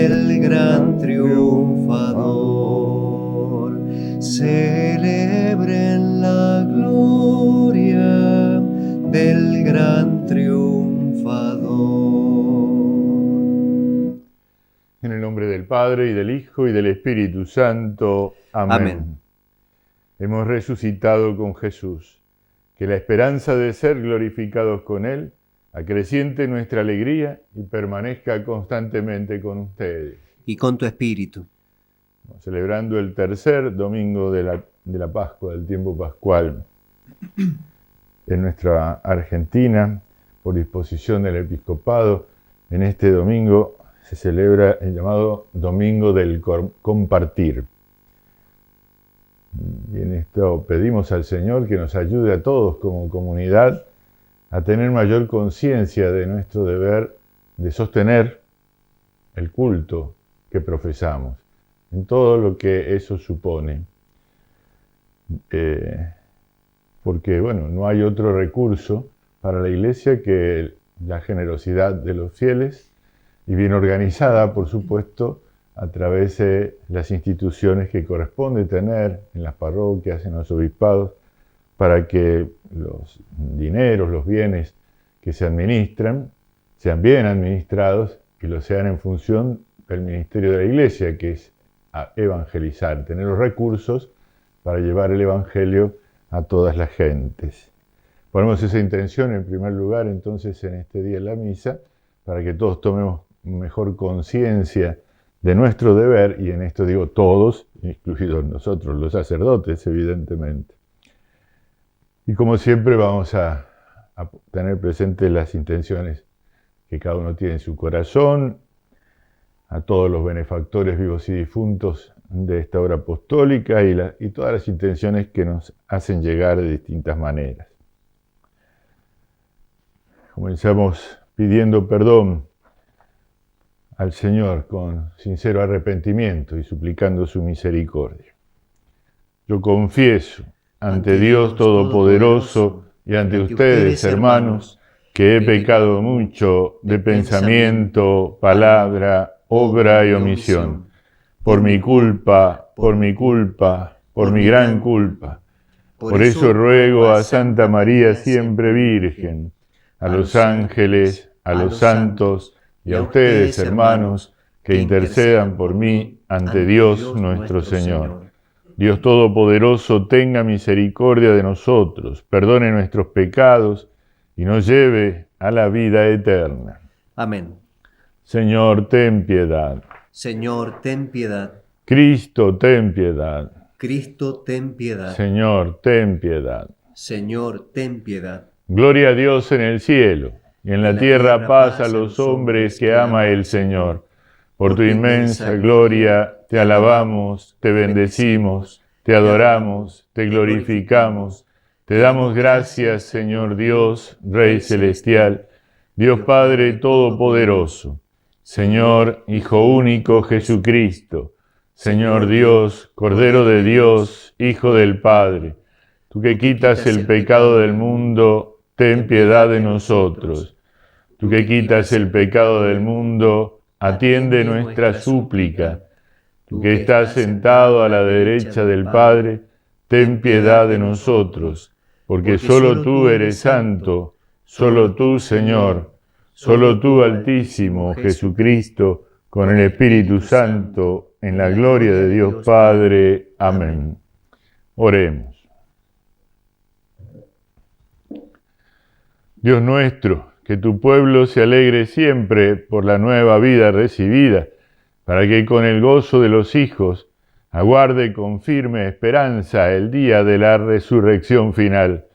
del gran triunfador. Celebren la gloria del gran triunfador. En el nombre del Padre, y del Hijo, y del Espíritu Santo. Amén. Amén. Hemos resucitado con Jesús. Que la esperanza de ser glorificados con Él acreciente nuestra alegría y permanezca constantemente con ustedes. Y con tu espíritu. Celebrando el tercer domingo de la Pascua, del tiempo pascual. En nuestra Argentina, por disposición del episcopado, en este domingo se celebra el llamado Domingo del Compartir. Y en esto pedimos al Señor que nos ayude a todos como comunidad a tener mayor conciencia de nuestro deber de sostener el culto que profesamos, en todo lo que eso supone. Porque, no hay otro recurso para la Iglesia que la generosidad de los fieles y bien organizada, por supuesto, a través de las instituciones que corresponde tener en las parroquias, en los obispados, para que los dineros, los bienes que se administran, sean bien administrados y lo sean en función del ministerio de la Iglesia, que es evangelizar, tener los recursos para llevar el Evangelio a todas las gentes. Ponemos esa intención en primer lugar entonces en este día en la misa, para que todos tomemos mejor conciencia de nuestro deber, y en esto digo todos, incluidos nosotros los sacerdotes, evidentemente. Y como siempre vamos a tener presentes las intenciones que cada uno tiene en su corazón, a todos los benefactores vivos y difuntos de esta obra apostólica y todas las intenciones que nos hacen llegar de distintas maneras. Comenzamos pidiendo perdón al Señor con sincero arrepentimiento y suplicando su misericordia. Yo confieso ante Dios Todopoderoso y ante ustedes, hermanos, que he pecado mucho de pensamiento, palabra, obra y omisión, por mi culpa, por mi gran culpa. Por eso ruego a Santa María siempre Virgen, a los ángeles, a los santos y a ustedes, hermanos, que intercedan por mí ante Dios nuestro Señor. Dios Todopoderoso tenga misericordia de nosotros, perdone nuestros pecados y nos lleve a la vida eterna. Amén. Señor, ten piedad. Señor, ten piedad. Cristo, ten piedad. Cristo, ten piedad. Señor, ten piedad. Señor, ten piedad. Gloria a Dios en el cielo, y en la tierra paz a los hombres que ama el Señor. Por tu inmensa gloria te alabamos, te bendecimos, te adoramos, te glorificamos. Te damos gracias, Señor Dios, Rey celestial, Dios Padre todopoderoso, Señor Hijo único Jesucristo, Señor Dios, Cordero de Dios, Hijo del Padre. Tú que quitas el pecado del mundo, ten piedad de nosotros. Tú que quitas el pecado del mundo, atiende nuestra súplica. Tú que estás sentado a la derecha del Padre, ten piedad de nosotros, porque solo tú eres santo, solo tú, Señor, solo tú, Altísimo Jesucristo, con el Espíritu Santo, en la gloria de Dios Padre. Amén. Oremos. Dios nuestro, que tu pueblo se alegre siempre por la nueva vida recibida, para que con el gozo de los hijos aguarde con firme esperanza el día de la resurrección final.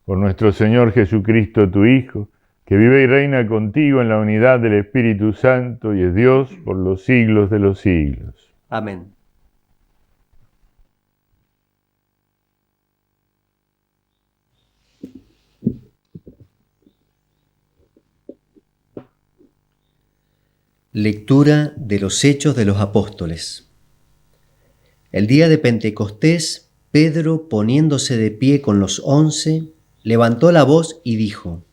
Por nuestro Señor Jesucristo, tu Hijo, que vive y reina contigo en la unidad del Espíritu Santo y es Dios por los siglos de los siglos. Amén. Lectura de los Hechos de los Apóstoles. El día de Pentecostés, Pedro, poniéndose de pie con los 11, levantó la voz y dijo: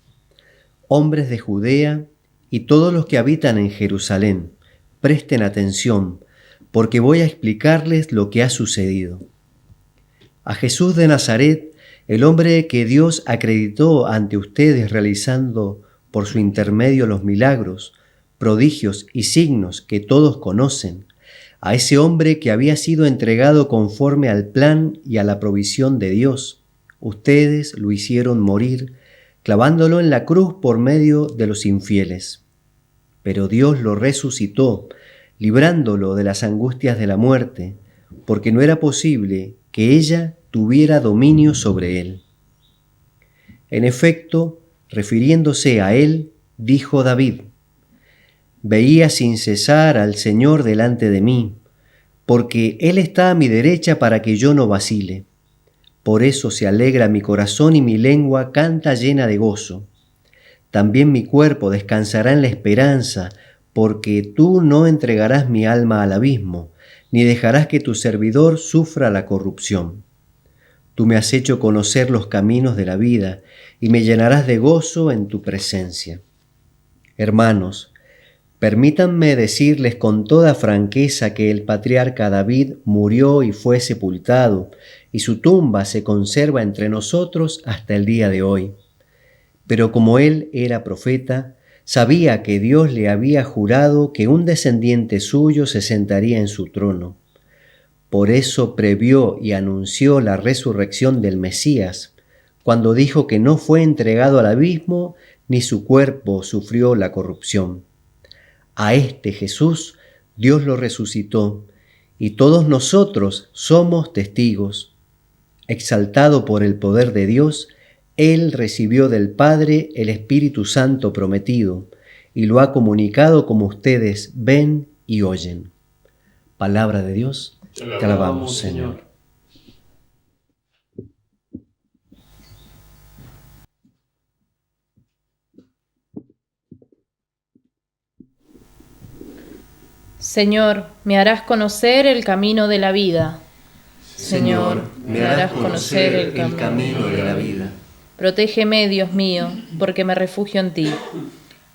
Hombres de Judea y todos los que habitan en Jerusalén, presten atención, porque voy a explicarles lo que ha sucedido. A Jesús de Nazaret, el hombre que Dios acreditó ante ustedes realizando por su intermedio los milagros, prodigios y signos que todos conocen, a ese hombre que había sido entregado conforme al plan y a la provisión de Dios, ustedes lo hicieron morir, clavándolo en la cruz por medio de los infieles. Pero Dios lo resucitó, librándolo de las angustias de la muerte, porque no era posible que ella tuviera dominio sobre él. En efecto, refiriéndose a él, dijo David: «Veía sin cesar al Señor delante de mí, porque Él está a mi derecha para que yo no vacile. Por eso se alegra mi corazón y mi lengua canta llena de gozo. También mi cuerpo descansará en la esperanza, porque tú no entregarás mi alma al abismo, ni dejarás que tu servidor sufra la corrupción. Tú me has hecho conocer los caminos de la vida, y me llenarás de gozo en tu presencia». Hermanos, permítanme decirles con toda franqueza que el patriarca David murió y fue sepultado, y su tumba se conserva entre nosotros hasta el día de hoy. Pero como él era profeta, sabía que Dios le había jurado que un descendiente suyo se sentaría en su trono. Por eso previó y anunció la resurrección del Mesías, cuando dijo que no fue entregado al abismo ni su cuerpo sufrió la corrupción. A este Jesús Dios lo resucitó, y todos nosotros somos testigos. Exaltado por el poder de Dios, Él recibió del Padre el Espíritu Santo prometido, y lo ha comunicado como ustedes ven y oyen. Palabra de Dios, te alabamos, Señor. Señor, me harás conocer el camino de la vida. Señor, me harás conocer el camino de la vida. Protégeme, Dios mío, porque me refugio en ti.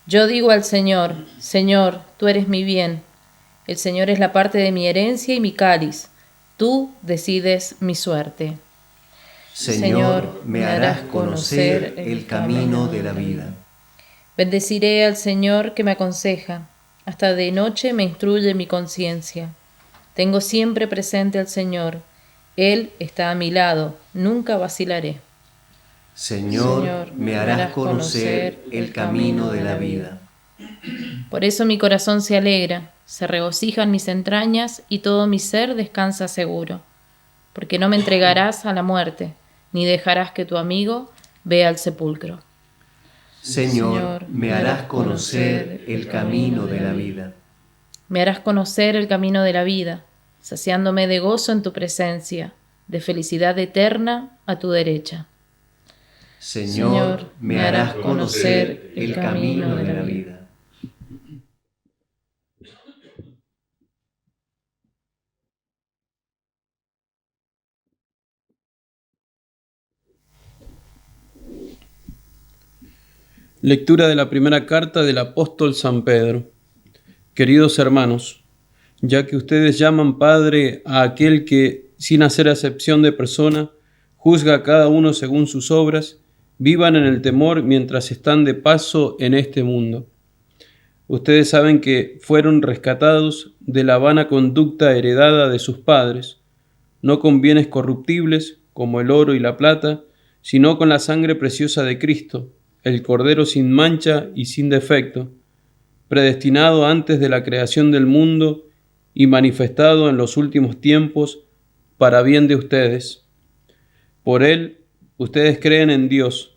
Yo digo al Señor: Señor, tú eres mi bien. El Señor es la parte de mi herencia y mi cáliz. Tú decides mi suerte. Señor, me harás conocer el camino de la vida. Bendeciré al Señor que me aconseja. Hasta de noche me instruye mi conciencia. Tengo siempre presente al Señor. Él está a mi lado, nunca vacilaré. Señor, me harás conocer el camino de la vida. Por eso mi corazón se alegra, se regocijan mis entrañas y todo mi ser descansa seguro. Porque no me entregarás a la muerte, ni dejarás que tu amigo vea el sepulcro. Señor, me harás conocer el camino de la vida. Me harás conocer el camino de la vida, saciándome de gozo en tu presencia, de felicidad eterna a tu derecha. Señor, me harás conocer el camino de la vida. Lectura de la primera carta del apóstol San Pedro. Queridos hermanos, ya que ustedes llaman Padre a aquel que, sin hacer acepción de persona, juzga a cada uno según sus obras, vivan en el temor mientras están de paso en este mundo. Ustedes saben que fueron rescatados de la vana conducta heredada de sus padres, no con bienes corruptibles como el oro y la plata, sino con la sangre preciosa de Cristo, el Cordero sin mancha y sin defecto, predestinado antes de la creación del mundo y manifestado en los últimos tiempos para bien de ustedes. Por él, ustedes creen en Dios,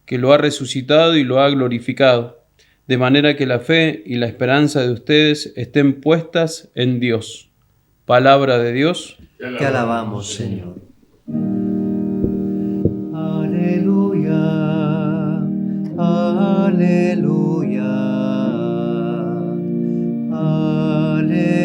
que lo ha resucitado y lo ha glorificado, de manera que la fe y la esperanza de ustedes estén puestas en Dios. Palabra de Dios. Te alabamos, Señor. Aleluya. Aleluya, aleluya.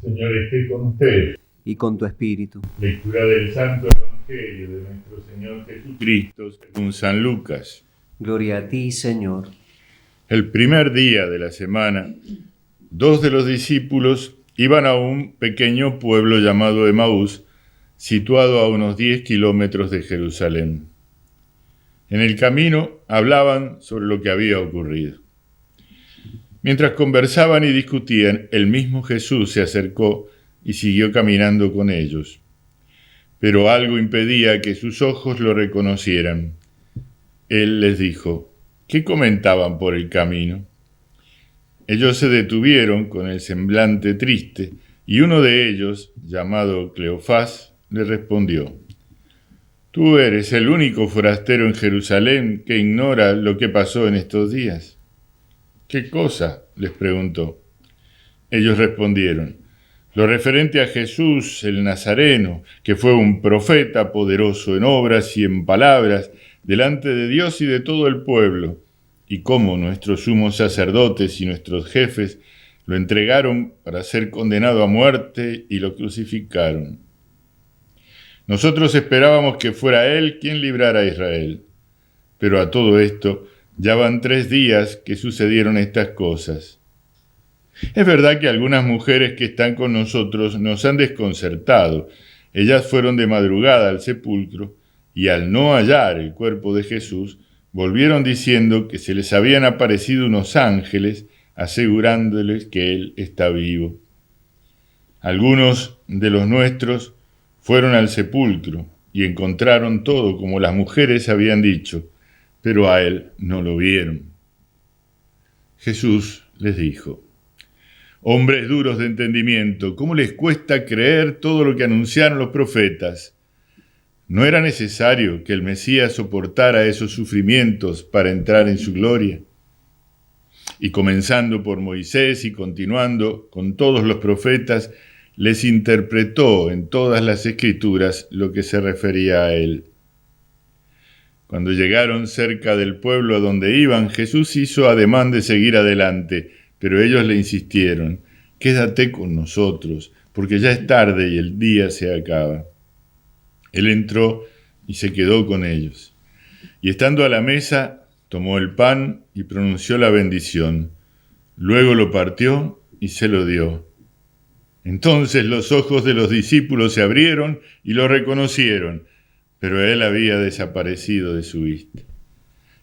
Señor, esté con ustedes. Y con tu espíritu. Lectura del Santo Evangelio de nuestro Señor Jesucristo según San Lucas. Gloria a ti, Señor. El primer día de la semana, 2 de los discípulos iban a un pequeño pueblo llamado Emaús, situado a unos 10 kilómetros de Jerusalén. En el camino hablaban sobre lo que había ocurrido. Mientras conversaban y discutían, el mismo Jesús se acercó y siguió caminando con ellos. Pero algo impedía que sus ojos lo reconocieran. Él les dijo: ¿qué comentaban por el camino? Ellos se detuvieron con el semblante triste, y uno de ellos, llamado Cleofás, le respondió: Tú eres el único forastero en Jerusalén que ignora lo que pasó en estos días. ¿Qué cosa?, les preguntó. Ellos respondieron: lo referente a Jesús el Nazareno, que fue un profeta poderoso en obras y en palabras delante de Dios y de todo el pueblo, y cómo nuestros sumos sacerdotes y nuestros jefes lo entregaron para ser condenado a muerte y lo crucificaron. Nosotros esperábamos que fuera Él quien librara a Israel, pero a todo esto ya van 3 días que sucedieron estas cosas. Es verdad que algunas mujeres que están con nosotros nos han desconcertado. Ellas fueron de madrugada al sepulcro y al no hallar el cuerpo de Jesús, volvieron diciendo que se les habían aparecido unos ángeles asegurándoles que Él está vivo. Algunos de los nuestros fueron al sepulcro y encontraron todo como las mujeres habían dicho, pero a Él no lo vieron. Jesús les dijo: hombres duros de entendimiento, ¿cómo les cuesta creer todo lo que anunciaron los profetas? ¿No era necesario que el Mesías soportara esos sufrimientos para entrar en su gloria? Y comenzando por Moisés y continuando con todos los profetas, les interpretó en todas las escrituras lo que se refería a él. Cuando llegaron cerca del pueblo a donde iban, Jesús hizo ademán de seguir adelante, pero ellos le insistieron: quédate con nosotros, porque ya es tarde y el día se acaba. Él entró y se quedó con ellos. Y estando a la mesa, tomó el pan y pronunció la bendición. Luego lo partió y se lo dio. Entonces los ojos de los discípulos se abrieron y lo reconocieron, pero él había desaparecido de su vista.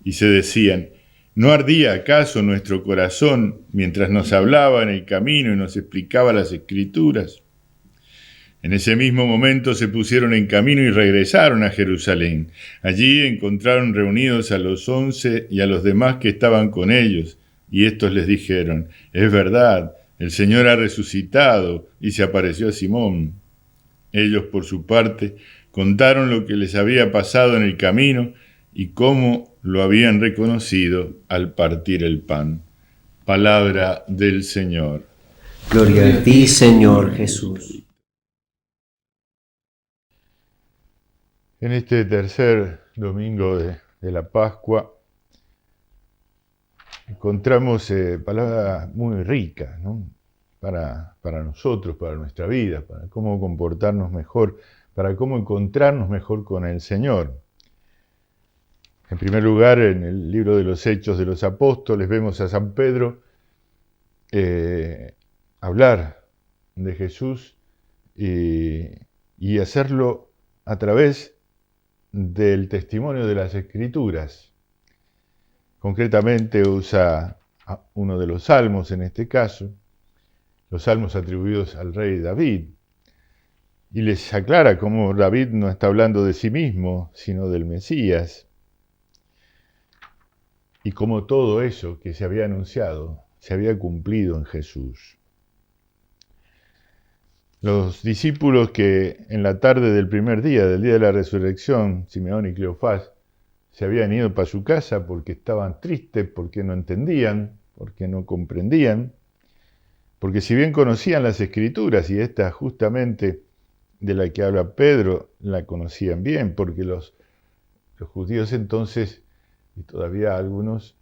Y se decían: ¿no ardía acaso nuestro corazón mientras nos hablaba en el camino y nos explicaba las Escrituras? En ese mismo momento se pusieron en camino y regresaron a Jerusalén. Allí encontraron reunidos a los 11 y a los demás que estaban con ellos, y estos les dijeron: es verdad, el Señor ha resucitado y se apareció a Simón. Ellos, por su parte, contaron lo que les había pasado en el camino y cómo lo habían reconocido al partir el pan. Palabra del Señor. Gloria a ti, Señor Jesús. En este tercer domingo de la Pascua encontramos palabras muy ricas, ¿no? Para nosotros, para nuestra vida, para cómo comportarnos mejor, para cómo encontrarnos mejor con el Señor. En primer lugar, en el libro de los Hechos de los Apóstoles vemos a San Pedro hablar de Jesús y hacerlo a través del testimonio de las Escrituras. Concretamente usa uno de los salmos en este caso, los salmos atribuidos al rey David, y les aclara cómo David no está hablando de sí mismo, sino del Mesías, y cómo todo eso que se había anunciado se había cumplido en Jesús. Los discípulos que en la tarde del primer día, del día de la resurrección, Simeón y Cleofás, se habían ido para su casa porque estaban tristes, porque no entendían, porque no comprendían, porque si bien conocían las Escrituras, y esta justamente de la que habla Pedro, la conocían bien, porque los judíos entonces, y todavía algunos,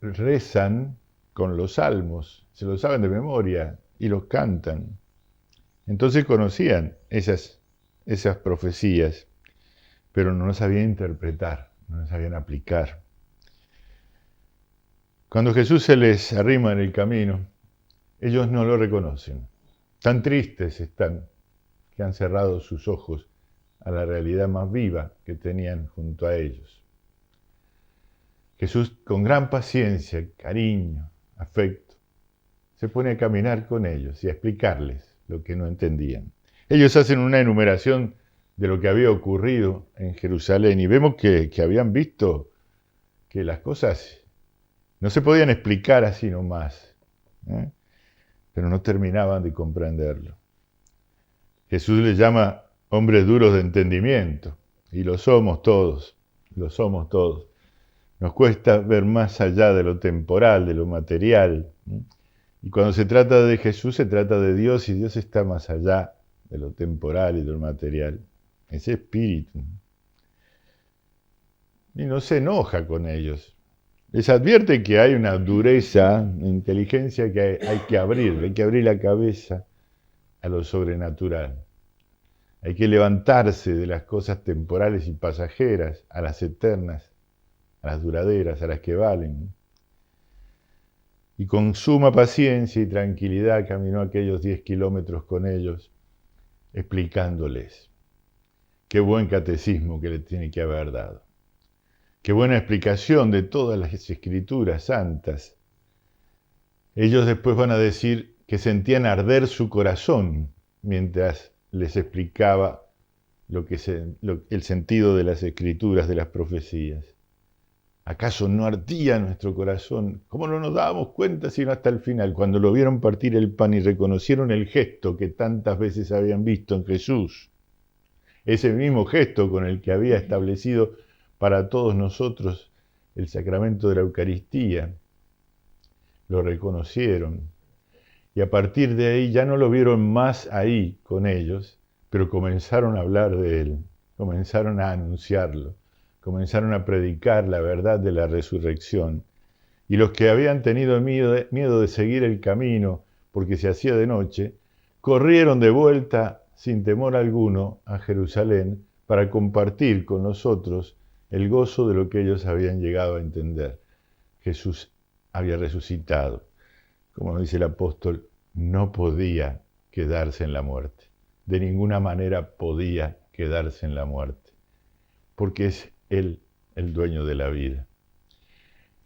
rezan con los salmos, se los saben de memoria y los cantan. Entonces conocían esas profecías, pero no las sabían interpretar, no las sabían aplicar. Cuando Jesús se les arrima en el camino, ellos no lo reconocen. Tan tristes están que han cerrado sus ojos a la realidad más viva que tenían junto a ellos. Jesús, con gran paciencia, cariño, afecto, se pone a caminar con ellos y a explicarles lo que no entendían. Ellos hacen una enumeración de lo que había ocurrido en Jerusalén y vemos que habían visto que las cosas no se podían explicar así nomás, pero no terminaban de comprenderlo. Jesús les llama hombres duros de entendimiento, y lo somos todos, lo somos todos. Nos cuesta ver más allá de lo temporal, de lo material. Y cuando se trata de Jesús, se trata de Dios, y Dios está más allá de lo temporal y de lo material. Ese espíritu. Y no se enoja con ellos. Les advierte que hay una dureza, una inteligencia que hay que abrir la cabeza a lo sobrenatural. Hay que levantarse de las cosas temporales y pasajeras a las eternas, a las duraderas, a las que valen. Y con suma paciencia y tranquilidad caminó aquellos 10 kilómetros con ellos, explicándoles. Qué buen catecismo que le tiene que haber dado. Qué buena explicación de todas las escrituras santas. Ellos después van a decir que sentían arder su corazón mientras les explicaba el sentido de las escrituras, de las profecías. ¿Acaso no ardía nuestro corazón? ¿Cómo no nos dábamos cuenta sino hasta el final, cuando lo vieron partir el pan y reconocieron el gesto que tantas veces habían visto en Jesús? Ese mismo gesto con el que había establecido para todos nosotros el sacramento de la Eucaristía. Lo reconocieron. Y a partir de ahí ya no lo vieron más ahí con ellos, pero comenzaron a hablar de él, comenzaron a anunciarlo, comenzaron a predicar la verdad de la resurrección. Y los que habían tenido miedo de seguir el camino porque se hacía de noche, corrieron de vuelta sin temor alguno a Jerusalén para compartir con nosotros el gozo de lo que ellos habían llegado a entender. Jesús había resucitado. Como nos dice el apóstol, no podía quedarse en la muerte. De ninguna manera podía quedarse en la muerte. Porque es Él el dueño de la vida.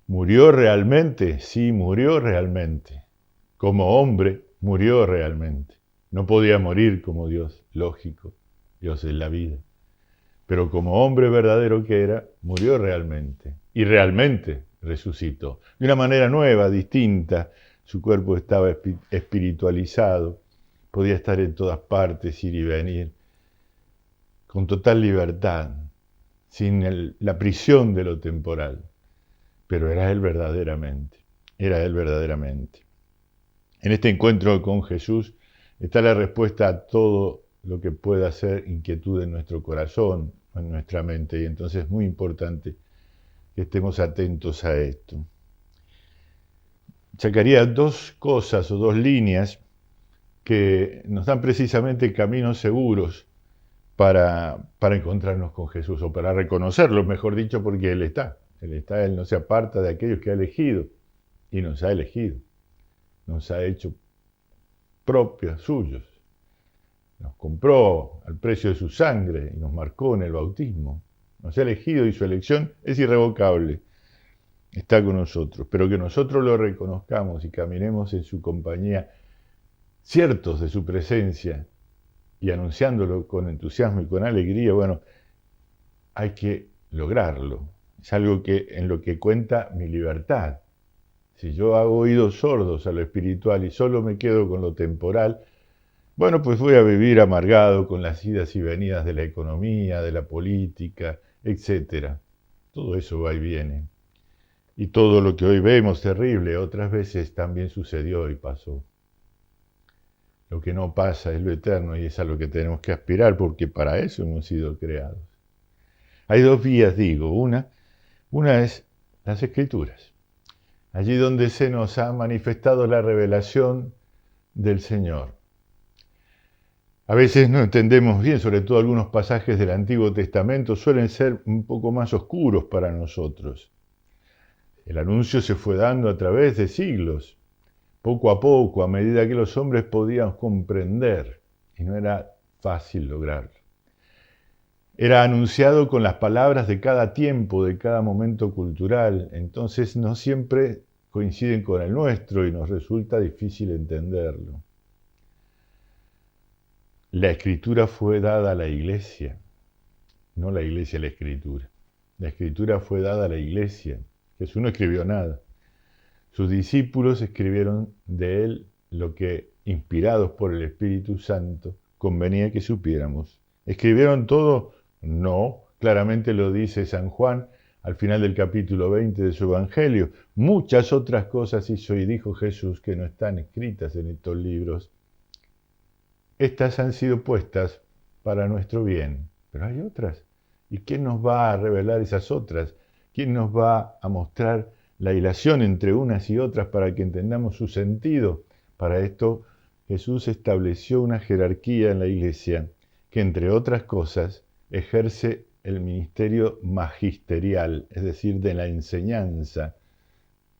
¿Murió realmente? Sí, murió realmente. Como hombre, murió realmente. No podía morir como Dios, lógico. Dios es la vida. Pero como hombre verdadero que era, murió realmente. Y realmente resucitó. De una manera nueva, distinta. Su cuerpo estaba espiritualizado. Podía estar en todas partes, ir y venir. Con total libertad. Sin la prisión de lo temporal. Pero era Él verdaderamente. Era Él verdaderamente. En este encuentro con Jesús está la respuesta a todo lo que pueda ser inquietud en nuestro corazón, en nuestra mente. Y entonces es muy importante que estemos atentos a esto. Sacaría dos cosas o dos líneas que nos dan precisamente caminos seguros para encontrarnos con Jesús, o para reconocerlo, mejor dicho, porque Él está. Él no se aparta de aquellos que ha elegido, y nos ha elegido. Nos ha hecho propios suyos. Nos compró al precio de su sangre y nos marcó en el bautismo. Nos ha elegido y su elección es irrevocable. Está con nosotros, pero que nosotros lo reconozcamos y caminemos en su compañía, ciertos de su presencia y anunciándolo con entusiasmo y con alegría, bueno, hay que lograrlo. Es algo en lo que cuenta mi libertad. Si yo hago oídos sordos a lo espiritual y solo me quedo con lo temporal, bueno, pues voy a vivir amargado con las idas y venidas de la economía, de la política, etc. Todo eso va y viene. Y todo lo que hoy vemos terrible, otras veces también sucedió y pasó. Lo que no pasa es lo eterno y es a lo que tenemos que aspirar, porque para eso hemos sido creados. Hay dos vías, digo. Una es las Escrituras. Allí donde se nos ha manifestado la revelación del Señor. A veces no entendemos bien, sobre todo algunos pasajes del Antiguo Testamento suelen ser un poco más oscuros para nosotros. El anuncio se fue dando a través de siglos, poco a poco, a medida que los hombres podían comprender, y no era fácil lograrlo. Era anunciado con las palabras de cada tiempo, de cada momento cultural, entonces no siempre coinciden con el nuestro y nos resulta difícil entenderlo. La escritura fue dada a la iglesia, no la iglesia a la escritura. La escritura fue dada a la iglesia. Jesús no escribió nada. Sus discípulos escribieron de él lo que, inspirados por el Espíritu Santo, convenía que supiéramos. ¿Escribieron todo? No, claramente lo dice San Juan al final del capítulo 20 de su Evangelio. Muchas otras cosas hizo y dijo Jesús que no están escritas en estos libros. Estas han sido puestas para nuestro bien, pero hay otras. ¿Y quién nos va a revelar esas otras? ¿Quién nos va a mostrar la hilación entre unas y otras para que entendamos su sentido? Para esto Jesús estableció una jerarquía en la iglesia que, entre otras cosas, ejerce el ministerio magisterial, es decir, de la enseñanza.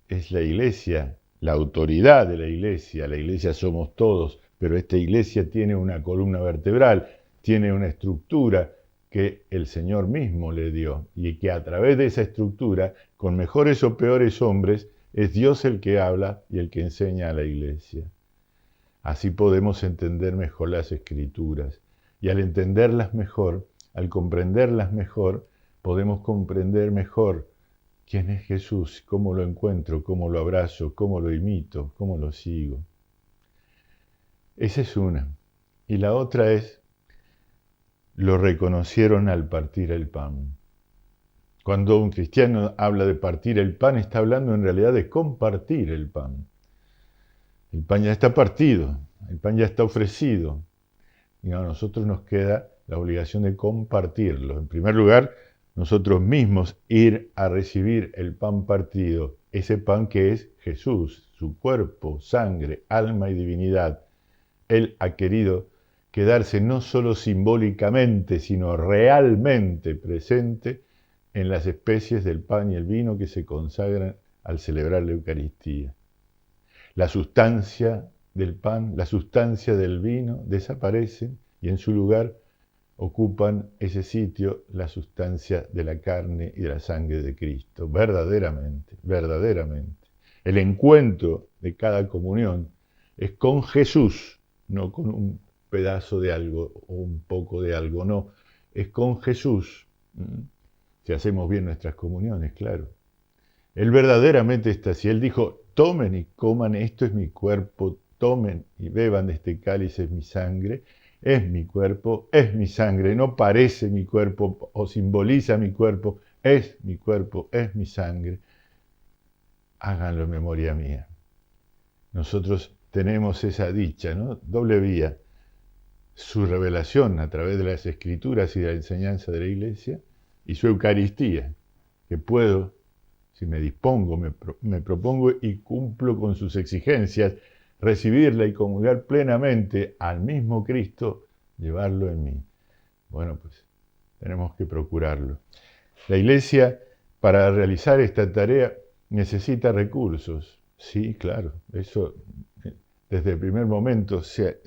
Es la iglesia, la autoridad de la iglesia somos todos, pero esta iglesia tiene una columna vertebral, tiene una estructura que el Señor mismo le dio y que a través de esa estructura, con mejores o peores hombres, es Dios el que habla y el que enseña a la iglesia. Así podemos entender mejor las Escrituras y al entenderlas mejor, al comprenderlas mejor, podemos comprender mejor quién es Jesús, cómo lo encuentro, cómo lo abrazo, cómo lo imito, cómo lo sigo. Esa es una. Y la otra es, lo reconocieron al partir el pan. Cuando un cristiano habla de partir el pan, está hablando en realidad de compartir el pan. El pan ya está partido, el pan ya está ofrecido. Y a nosotros nos queda la obligación de compartirlo. En primer lugar, nosotros mismos ir a recibir el pan partido, ese pan que es Jesús, su cuerpo, sangre, alma y divinidad. Él ha querido quedarse no solo simbólicamente, sino realmente presente en las especies del pan y el vino que se consagran al celebrar la Eucaristía. La sustancia del pan, la sustancia del vino desaparecen y en su lugar ocupan ese sitio la sustancia de la carne y de la sangre de Cristo, verdaderamente, verdaderamente. El encuentro de cada comunión es con Jesús, no con un pedazo de algo o un poco de algo, no, es con Jesús. Si hacemos bien nuestras comuniones, claro. Él verdaderamente está así. Él dijo, tomen y coman, esto es mi cuerpo, tomen y beban de este cáliz, es mi sangre, es mi cuerpo, es mi sangre, no parece mi cuerpo o simboliza mi cuerpo, es mi cuerpo, es mi sangre. Háganlo en memoria mía. Nosotros tenemos esa dicha, ¿no? Doble vía. Su revelación a través de las Escrituras y de la enseñanza de la Iglesia y su Eucaristía, que puedo, si me dispongo, me propongo y cumplo con sus exigencias, recibirla y comulgar plenamente al mismo Cristo, llevarlo en mí. Bueno, pues tenemos que procurarlo. La Iglesia, para realizar esta tarea, necesita recursos. Sí, claro, eso desde el primer momento se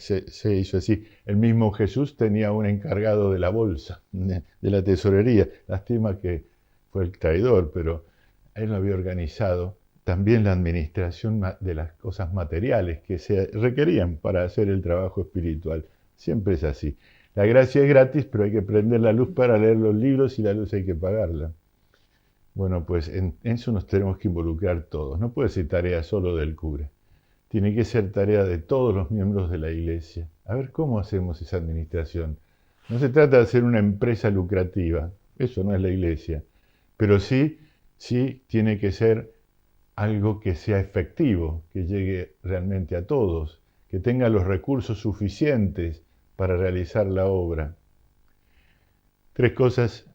hizo así. El mismo Jesús tenía un encargado de la bolsa, de la tesorería. Lástima que fue el traidor, pero él lo había organizado. También la administración de las cosas materiales que se requerían para hacer el trabajo espiritual. Siempre es así. La gracia es gratis, pero hay que prender la luz para leer los libros y la luz hay que pagarla. Bueno, pues en eso nos tenemos que involucrar todos. No puede ser tarea solo del cura. Tiene que ser tarea de todos los miembros de la Iglesia. A ver cómo hacemos esa administración. No se trata de hacer una empresa lucrativa. Eso no es la Iglesia. Pero sí tiene que ser algo que sea efectivo, que llegue realmente a todos, que tenga los recursos suficientes para realizar la obra. 3 cosas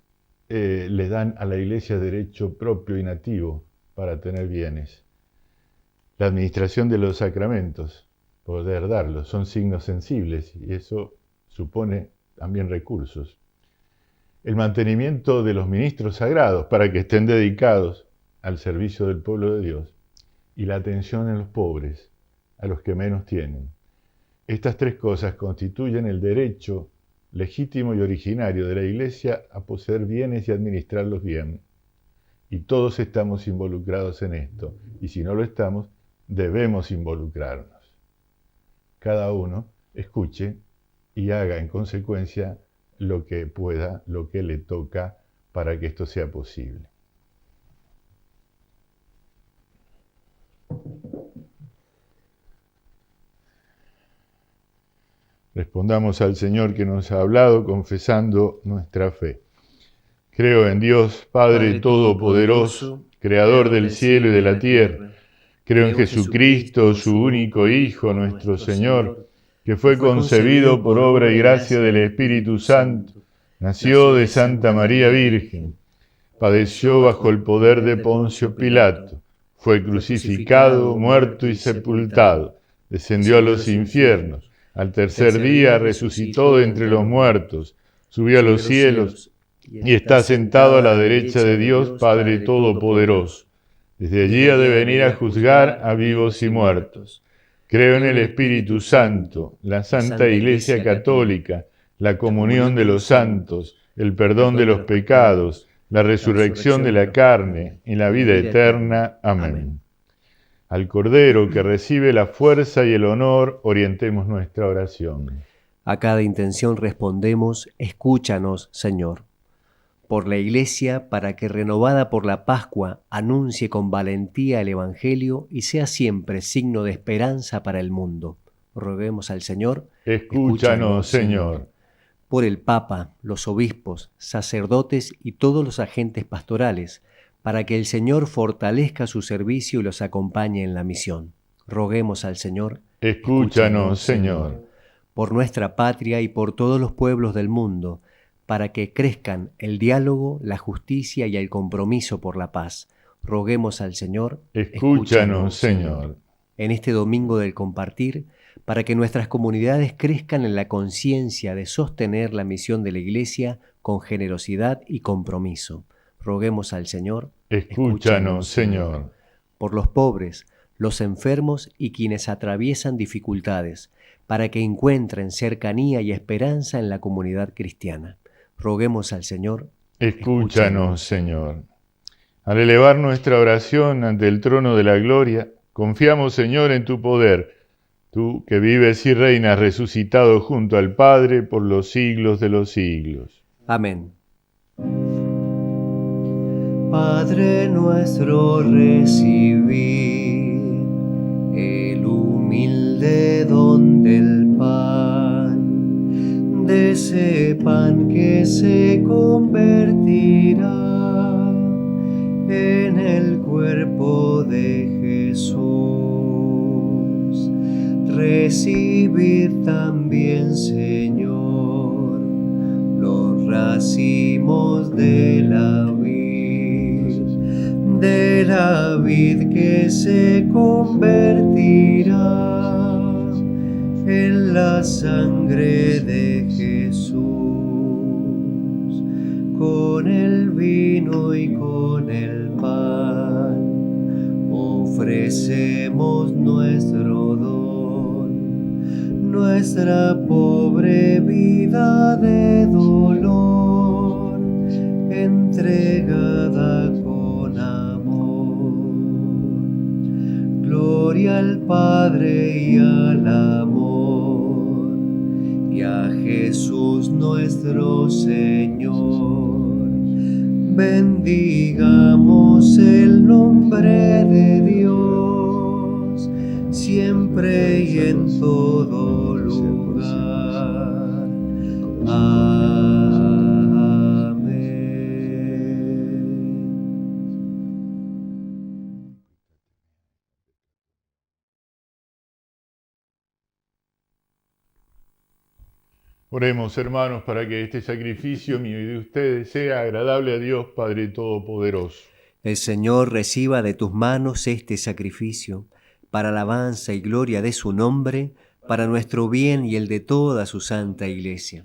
le dan a la Iglesia derecho propio y nativo para tener bienes. La administración de los sacramentos, poder darlos, son signos sensibles y eso supone también recursos. El mantenimiento de los ministros sagrados para que estén dedicados al servicio del pueblo de Dios y la atención en los pobres, a los que menos tienen. Estas tres cosas constituyen el derecho legítimo y originario de la Iglesia a poseer bienes y administrarlos bien. Y todos estamos involucrados en esto, y si no lo estamos, debemos involucrarnos. Cada uno escuche y haga en consecuencia lo que pueda, lo que le toca para que esto sea posible. Respondamos al Señor que nos ha hablado confesando nuestra fe. Creo en Dios, Padre Todopoderoso, Creador del cielo y de la tierra. Creo en Jesucristo, su único Hijo, nuestro Señor, que fue concebido por obra y gracia del Espíritu Santo, nació de Santa María Virgen, padeció bajo el poder de Poncio Pilato, fue crucificado, muerto y sepultado, descendió a los infiernos, al tercer día resucitó de entre los muertos, subió a los cielos y está sentado a la derecha de Dios Padre Todopoderoso. Desde allí ha de venir a juzgar a vivos y muertos. Creo en el Espíritu Santo, la Santa Iglesia Católica, la comunión de los santos, el perdón de los pecados, la resurrección de la carne y la vida eterna. Amén. Al Cordero que recibe la fuerza y el honor, orientemos nuestra oración. A cada intención respondemos, escúchanos, Señor. Por la Iglesia, para que renovada por la Pascua, anuncie con valentía el Evangelio y sea siempre signo de esperanza para el mundo. Roguemos al Señor. Escúchanos, Señor. Por el Papa, los obispos, sacerdotes y todos los agentes pastorales, para que el Señor fortalezca su servicio y los acompañe en la misión. Roguemos al Señor. Escúchanos, Señor. Por nuestra patria y por todos los pueblos del mundo, para que crezcan el diálogo, la justicia y el compromiso por la paz. Roguemos al Señor. Escúchanos, Señor. En este domingo del compartir, para que nuestras comunidades crezcan en la conciencia de sostener la misión de la Iglesia con generosidad y compromiso. Roguemos al Señor. Escúchanos, Señor. Por los pobres, los enfermos y quienes atraviesan dificultades, para que encuentren cercanía y esperanza en la comunidad cristiana. Roguemos al Señor. Escúchanos, Señor. Al elevar nuestra oración ante el trono de la gloria, confiamos, Señor, en tu poder. Tú que vives y reinas resucitado junto al Padre por los siglos de los siglos. Amén. Padre nuestro, recibid el humilde don del pan, de ese pan que se convertirá en el cuerpo de Jesús. Recibid también, Señor, los racimos de la vid que se convertirá en la sangre de Jesús. Con el vino y con el pan ofrecemos nuestro don, nuestra pobre vida de dolor, entregada con amor. Gloria al Padre y al amor, y a Jesús nuestro Señor. Bendigamos el nombre de Dios, siempre y en todo lugar. Amén. Oremos, hermanos, para que este sacrificio mío y de ustedes sea agradable a Dios Padre Todopoderoso. El Señor reciba de tus manos este sacrificio, para alabanza y gloria de su nombre, para nuestro bien y el de toda su santa Iglesia.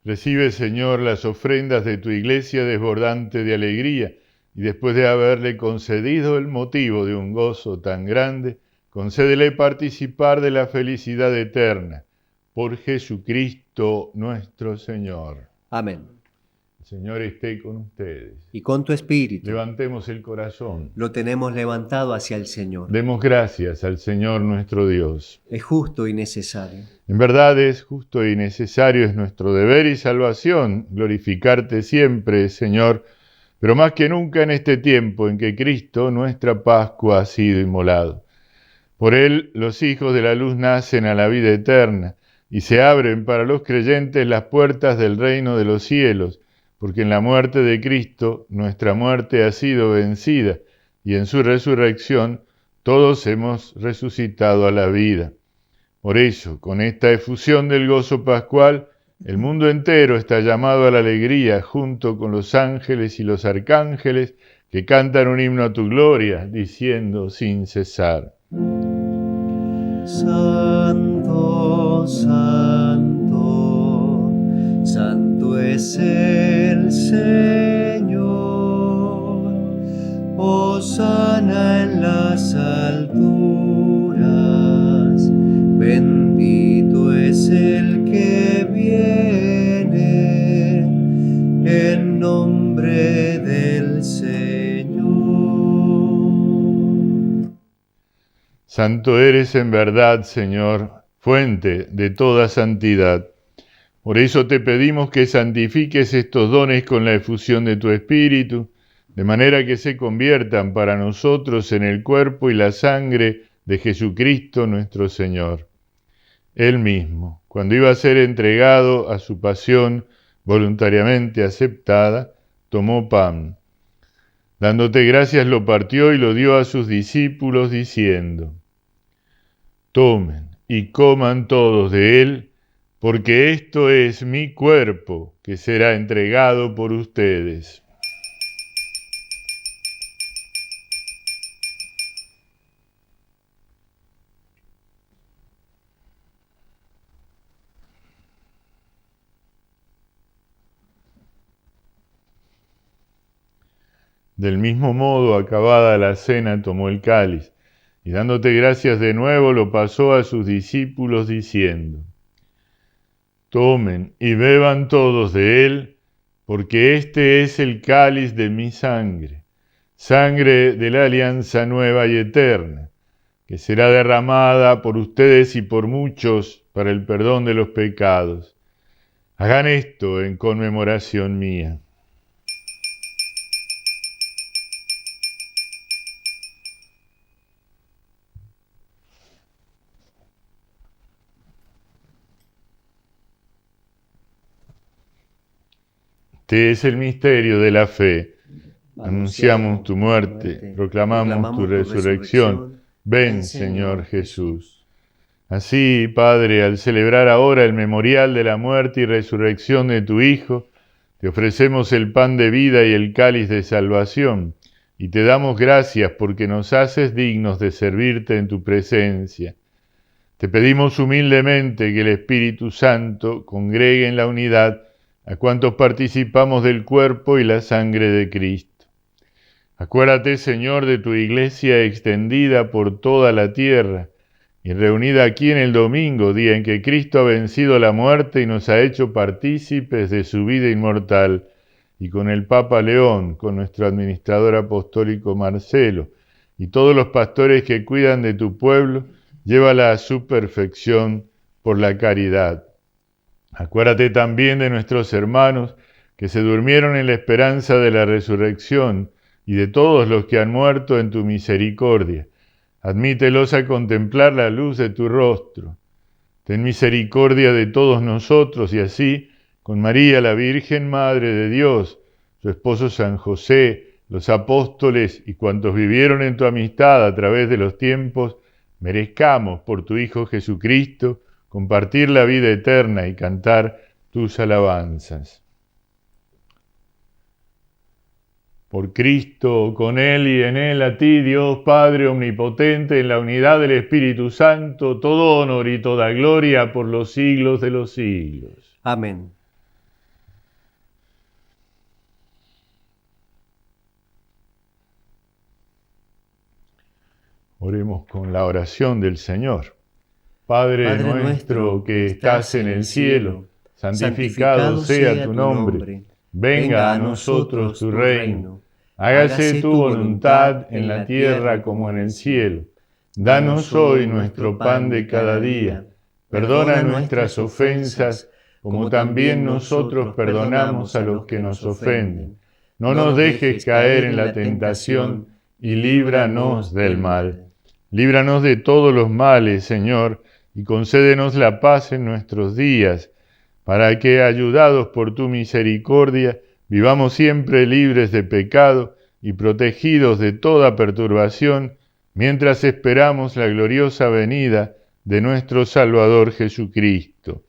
Recibe, Señor, las ofrendas de tu Iglesia desbordante de alegría, y después de haberle concedido el motivo de un gozo tan grande, concédele participar de la felicidad eterna. Por Jesucristo nuestro Señor. Amén. El Señor esté con ustedes. Y con tu espíritu. Levantemos el corazón. Lo tenemos levantado hacia el Señor. Demos gracias al Señor nuestro Dios. Es justo y necesario. En verdad es justo y necesario, es nuestro deber y salvación glorificarte siempre, Señor, pero más que nunca en este tiempo en que Cristo, nuestra Pascua, ha sido inmolado. Por Él los hijos de la luz nacen a la vida eterna y se abren para los creyentes las puertas del reino de los cielos, porque en la muerte de Cristo nuestra muerte ha sido vencida y en su resurrección todos hemos resucitado a la vida. Por eso, con esta efusión del gozo pascual, el mundo entero está llamado a la alegría junto con los ángeles y los arcángeles que cantan un himno a tu gloria, diciendo sin cesar: Santo, santo, santo es el Señor. Hosana en las alturas. Bendito es el que viene en nombre del Señor. Santo eres en verdad, Señor, fuente de toda santidad. Por eso te pedimos que santifiques estos dones con la efusión de tu Espíritu, de manera que se conviertan para nosotros en el cuerpo y la sangre de Jesucristo nuestro Señor. Él mismo, cuando iba a ser entregado a su pasión voluntariamente aceptada, tomó pan. Dándote gracias lo partió y lo dio a sus discípulos diciendo: Tomen y coman todos de él, porque esto es mi cuerpo que será entregado por ustedes. Del mismo modo, acabada la cena, tomó el cáliz, y dándote gracias de nuevo, lo pasó a sus discípulos diciendo: Tomen y beban todos de él, porque este es el cáliz de mi sangre, sangre de la alianza nueva y eterna, que será derramada por ustedes y por muchos para el perdón de los pecados. Hagan esto en conmemoración mía. Este es el misterio de la fe. Anunciamos tu muerte, proclamamos tu resurrección. Ven, Señor Jesús. Así, Padre, al celebrar ahora el memorial de la muerte y resurrección de tu Hijo, te ofrecemos el pan de vida y el cáliz de salvación, y te damos gracias porque nos haces dignos de servirte en tu presencia. Te pedimos humildemente que el Espíritu Santo congregue en la unidad a cuantos participamos del cuerpo y la sangre de Cristo. Acuérdate, Señor, de tu iglesia extendida por toda la tierra y reunida aquí en el domingo, día en que Cristo ha vencido la muerte y nos ha hecho partícipes de su vida inmortal, y con el Papa León, con nuestro administrador apostólico Marcelo, y todos los pastores que cuidan de tu pueblo, llévala a su perfección por la caridad. Acuérdate también de nuestros hermanos que se durmieron en la esperanza de la resurrección y de todos los que han muerto en tu misericordia. Admítelos a contemplar la luz de tu rostro. Ten misericordia de todos nosotros y así, con María, la Virgen Madre de Dios, su esposo San José, los apóstoles y cuantos vivieron en tu amistad a través de los tiempos, merezcamos por tu Hijo Jesucristo compartir la vida eterna y cantar tus alabanzas. Por Cristo, con Él y en Él, a ti, Dios Padre Omnipotente, en la unidad del Espíritu Santo, todo honor y toda gloria por los siglos de los siglos. Amén. Oremos con la oración del Señor. Padre nuestro que estás en el cielo, santificado sea tu nombre. Venga a nosotros tu reino. Hágase tu voluntad en la tierra como en el cielo. Danos hoy nuestro pan de cada día. Perdona nuestras ofensas, como también nosotros perdonamos a los que nos ofenden. No nos dejes caer en la tentación y líbranos del mal. Líbranos de todos los males, Señor, y concédenos la paz en nuestros días, para que, ayudados por tu misericordia, vivamos siempre libres de pecado y protegidos de toda perturbación, mientras esperamos la gloriosa venida de nuestro Salvador Jesucristo.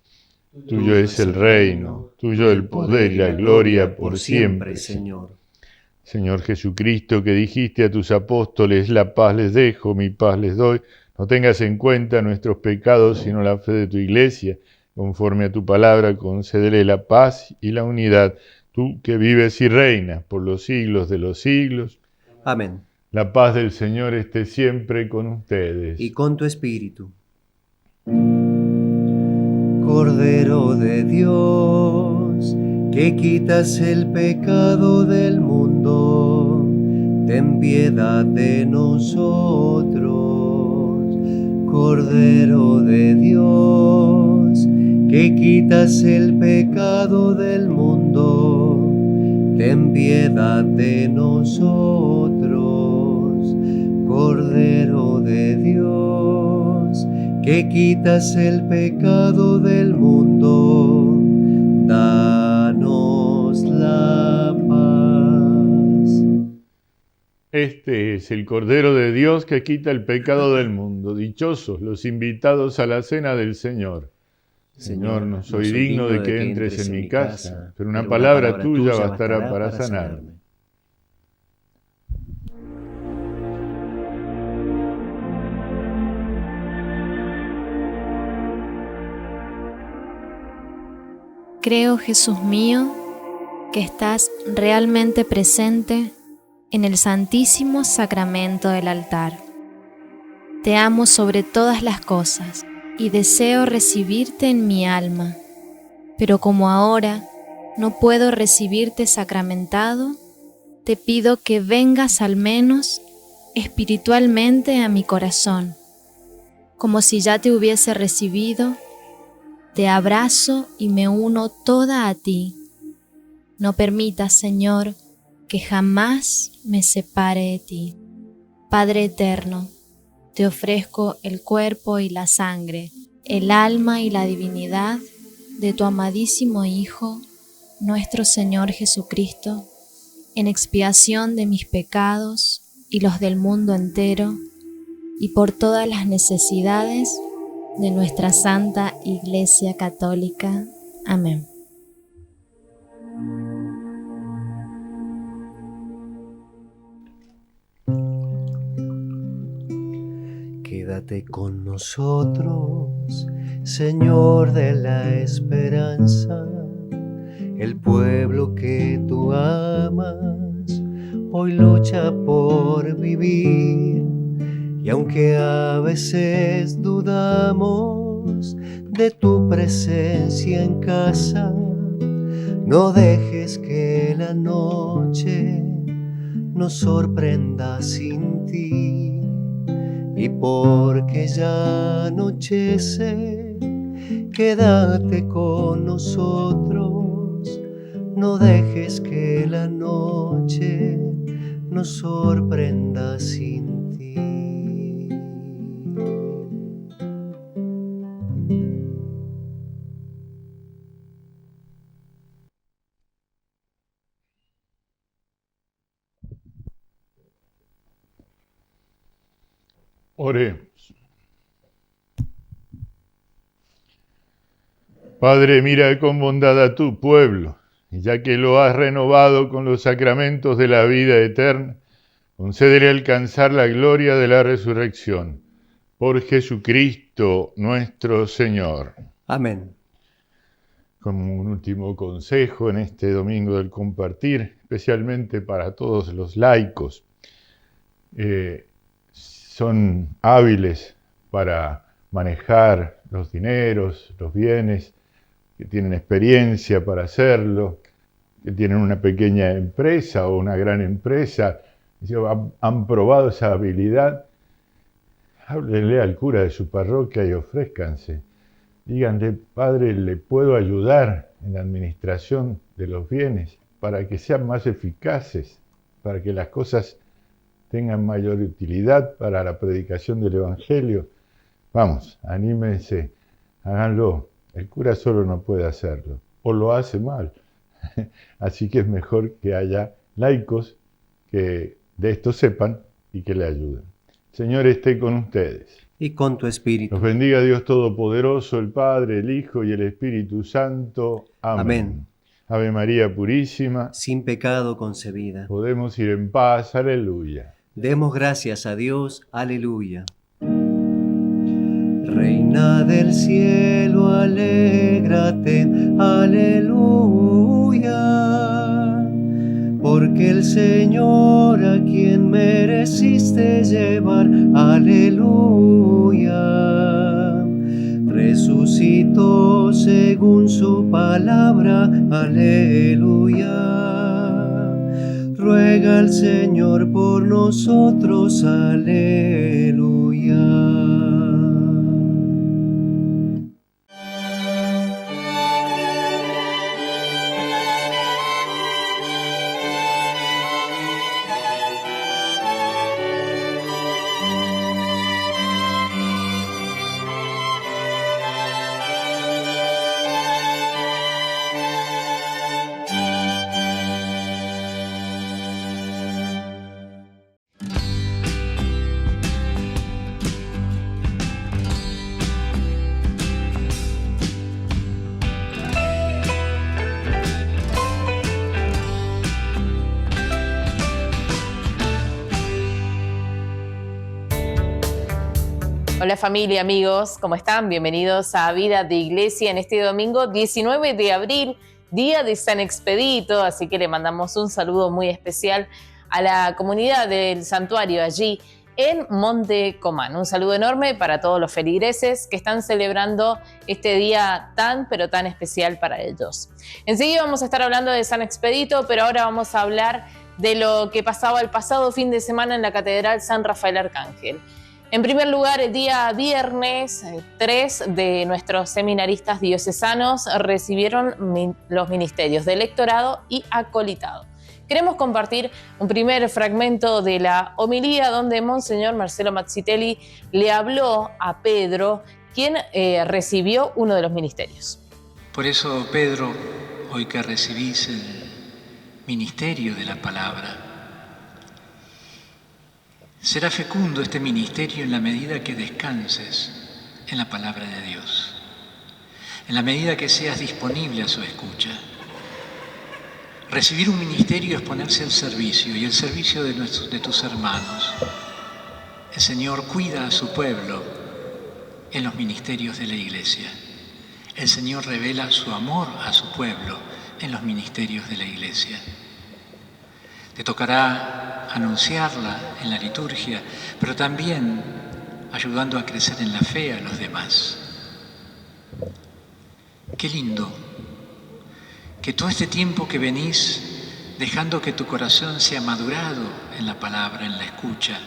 Tuyo es el reino, tuyo el poder y la gloria por siempre, Señor. Señor Jesucristo, que dijiste a tus apóstoles, la paz les dejo, mi paz les doy, no tengas en cuenta nuestros pecados, sino la fe de tu Iglesia. Conforme a tu palabra, concédele la paz y la unidad, tú que vives y reinas por los siglos de los siglos. Amén. La paz del Señor esté siempre con ustedes. Y con tu espíritu. Cordero de Dios, que quitas el pecado del mundo, ten piedad de nosotros. Cordero de Dios, que quitas el pecado del mundo, ten piedad de nosotros. Cordero de Dios, que quitas el pecado del mundo, danos la paz. Este es el Cordero de Dios que quita el pecado del mundo. Dichosos los invitados a la cena del Señor. Señor, no soy digno de que entres en mi casa, pero una palabra tuya bastará para sanarme. Creo, Jesús mío, que estás realmente presente en el Santísimo Sacramento del altar. Te amo sobre todas las cosas y deseo recibirte en mi alma, pero como ahora no puedo recibirte sacramentado, te pido que vengas al menos espiritualmente a mi corazón, como si ya te hubiese recibido. Te abrazo y me uno toda a ti. No permitas, Señor, que jamás me separe de ti. Padre eterno, te ofrezco el cuerpo y la sangre, el alma y la divinidad de tu amadísimo Hijo, nuestro Señor Jesucristo, en expiación de mis pecados y los del mundo entero, y por todas las necesidades de nuestra Santa Iglesia Católica. Amén. Quédate con nosotros, Señor de la esperanza. El pueblo que tú amas hoy lucha por vivir. Y aunque a veces dudamos de tu presencia en casa, no dejes que la noche nos sorprenda sin ti. Y porque ya anochece, quédate con nosotros, no dejes que la noche nos sorprenda sin ti. Oremos. Padre, mira con bondad a tu pueblo, y ya que lo has renovado con los sacramentos de la vida eterna, concédele alcanzar la gloria de la resurrección. Por Jesucristo nuestro Señor. Amén. Como un último consejo en este domingo del compartir, especialmente para todos los laicos, son hábiles para manejar los dineros, los bienes, que tienen experiencia para hacerlo, que tienen una pequeña empresa o una gran empresa, han probado esa habilidad. Háblenle al cura de su parroquia y ofrézcanse. Díganle: Padre, ¿le puedo ayudar en la administración de los bienes para que sean más eficaces, para que las cosas tengan mayor utilidad para la predicación del Evangelio? Vamos, anímense, háganlo. El cura solo no puede hacerlo, o lo hace mal. Así que es mejor que haya laicos que de esto sepan y que le ayuden. El Señor esté con ustedes. Y con tu espíritu. Nos bendiga Dios Todopoderoso, el Padre, el Hijo y el Espíritu Santo. Amén. Amén. Ave María Purísima, Sin pecado concebida. podemos ir en paz. Aleluya. Demos gracias a Dios. Aleluya. Reina del cielo, alégrate. Aleluya. Porque el Señor, a quien mereciste llevar, aleluya, resucitó según su palabra, aleluya. Ruega al Señor por nosotros, aleluya. Hola familia, amigos, ¿cómo están? Bienvenidos a Vida de Iglesia en este domingo 19 de abril, día de San Expedito, así que le mandamos un saludo muy especial a la comunidad del santuario allí en Monte Comán. Un saludo enorme para todos los feligreses que están celebrando este día tan, pero tan especial para ellos. Enseguida vamos a estar hablando de San Expedito, pero ahora vamos a hablar de lo que pasaba el pasado fin de semana en la Catedral San Rafael Arcángel. En primer lugar, el día viernes, 3 de nuestros seminaristas diocesanos recibieron los ministerios de lectorado y acolitado. Queremos compartir un primer fragmento de la homilía donde Monseñor Marcelo Mazzitelli le habló a Pedro, quien recibió uno de los ministerios. Por eso, Pedro, hoy que recibís el ministerio de la palabra, será fecundo este ministerio en la medida que descanses en la palabra de Dios, en la medida que seas disponible a su escucha. Recibir un ministerio es ponerse al servicio, y el servicio de tus hermanos. El Señor cuida a su pueblo en los ministerios de la Iglesia. El Señor revela su amor a su pueblo en los ministerios de la Iglesia. Te tocará anunciarla en la liturgia, pero también ayudando a crecer en la fe a los demás. Qué lindo que todo este tiempo que venís dejando que tu corazón sea madurado en la palabra, en la escucha,